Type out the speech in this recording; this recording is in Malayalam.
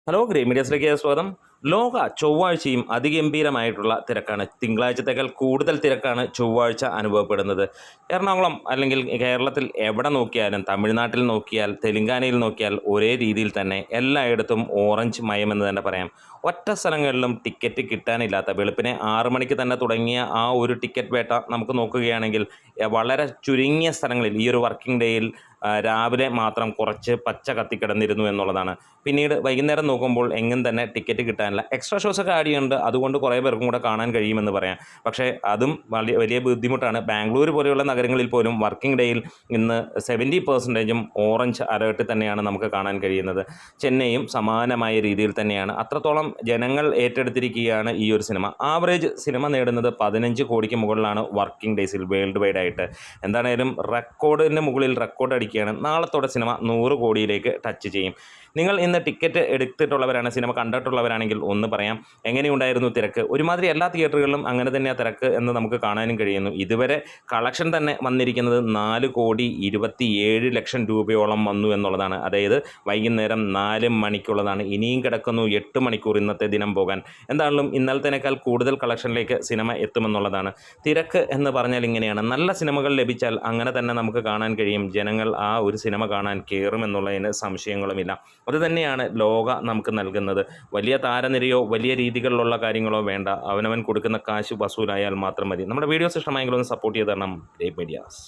ഹലോ ഗ്രേറ്റ് മീഡിയസിലേക്ക് സ്വാഗതം. ചൊവ്വാഴ്ചയും അതിഗംഭീരമായിട്ടുള്ള തിരക്കാണ്. തിങ്കളാഴ്ചത്തേക്കാൾ കൂടുതൽ തിരക്കാണ് ചൊവ്വാഴ്ച അനുഭവപ്പെടുന്നത്. എറണാകുളം അല്ലെങ്കിൽ കേരളത്തിൽ എവിടെ നോക്കിയാലും, തമിഴ്നാട്ടിൽ നോക്കിയാൽ, തെലുങ്കാനയിൽ നോക്കിയാൽ ഒരേ രീതിയിൽ തന്നെ എല്ലായിടത്തും ഓറഞ്ച് മയമെന്ന് തന്നെ പറയാം. ഒറ്റ സ്ഥലങ്ങളിലും ടിക്കറ്റ് കിട്ടാനില്ലാത്ത, വെളുപ്പിനെ 6 മണിക്ക് തന്നെ തുടങ്ങിയ ആ ഒരു ടിക്കറ്റ് വേട്ട നമുക്ക് നോക്കുകയാണെങ്കിൽ വളരെ ചുരുങ്ങിയ സ്ഥലങ്ങളിൽ ഈ ഒരു വർക്കിംഗ് ഡേയിൽ രാവിലെ മാത്രം കുറച്ച് പച്ച കത്തിക്കിടന്നിരുന്നു എന്നുള്ളതാണ്. പിന്നീട് വൈകുന്നേരം നോക്കുമ്പോൾ എങ്ങും തന്നെ ടിക്കറ്റ് കിട്ടാനില്ല. എക്സ്ട്രാ ഷോസൊക്കെ ആഡ് ചെയ്യുന്നുണ്ട്, അതുകൊണ്ട് കുറേ പേർക്കും കൂടെ കാണാൻ കഴിയുമെന്ന് പറയാം. പക്ഷേ അതും വലിയ ബുദ്ധിമുട്ടാണ്. ബാംഗ്ലൂർ പോലെയുള്ള നഗരങ്ങളിൽ പോലും വർക്കിംഗ് ഡേയിൽ ഇന്ന് 70% ഓറഞ്ച് അലേർട്ട് തന്നെയാണ് നമുക്ക് കാണാൻ കഴിയുന്നത്. ചെന്നൈയും സമാനമായ രീതിയിൽ തന്നെയാണ്. അത്രത്തോളം ജനങ്ങൾ ഏറ്റെടുത്തിരിക്കുകയാണ് ഈ ഒരു സിനിമ. ആവറേജ് സിനിമ നേടുന്നത് 15 കോടിക്ക് മുകളിലാണ് വർക്കിംഗ് ഡേയ്സിൽ വേൾഡ് വൈഡ് ആയിട്ട്. എന്താണേലും റെക്കോർഡിന് മുകളിൽ റെക്കോർഡ് അടിക്കുകയാണ്. നാളത്തോടെ സിനിമ 100 കോടിയിലേക്ക് ടച്ച് ചെയ്യും. നിങ്ങൾ ഇന്ന് ടിക്കറ്റ് എടുത്തിട്ടുള്ളവരാണ്, സിനിമ കണ്ടിട്ടുള്ളവരാണെങ്കിൽ ഒന്ന് പറയാം, എങ്ങനെയുണ്ടായിരുന്നു തിരക്ക്? ഒരുമാതിരി എല്ലാ തിയേറ്ററുകളിലും അങ്ങനെ തന്നെയാണ് തിരക്ക് എന്ന് നമുക്ക് കാണാനും കഴിയുന്നു. ഇതുവരെ കളക്ഷൻ തന്നെ വന്നിരിക്കുന്നത് 4,27,00,000 രൂപയോളം വന്നു എന്നുള്ളതാണ്. അതായത് വൈകുന്നേരം 4 മണിക്കുള്ളതാണ്. ഇനിയും കിടക്കുന്നു 8 മണിക്കൂർ ഇന്നത്തെ ദിനം പോകാൻ. എന്താണെങ്കിലും ഇന്നലത്തേക്കാൾ കൂടുതൽ കളക്ഷനിലേക്ക് സിനിമ എത്തുമെന്നുള്ളതാണ്. തിരക്ക് എന്ന് പറഞ്ഞാൽ ഇങ്ങനെയാണ്. നല്ല സിനിമകൾ ലഭിച്ചാൽ അങ്ങനെ തന്നെ നമുക്ക് കാണാൻ കഴിയും. ജനങ്ങൾ ആ ഒരു സിനിമ കാണാൻ കയറുമെന്നുള്ളതിന് സംശയങ്ങളുമില്ല. അതുതന്നെയാണ് നമുക്ക് നൽകുന്നത്. വലിയ താരനിരയോ വലിയ രീതികളിലുള്ള കാര്യങ്ങളോ വേണ്ട. അവനവൻ കൊടുക്കുന്ന കാശ് വസൂലായാൽ മാത്രം മതി. നമ്മുടെ വീഡിയോസ് ഇഷ്ടമായെങ്കിൽ ഒന്ന് സപ്പോർട്ട് ചെയ്ത് തരണം ഗ്രേറ്റ് മീഡിയാസ്.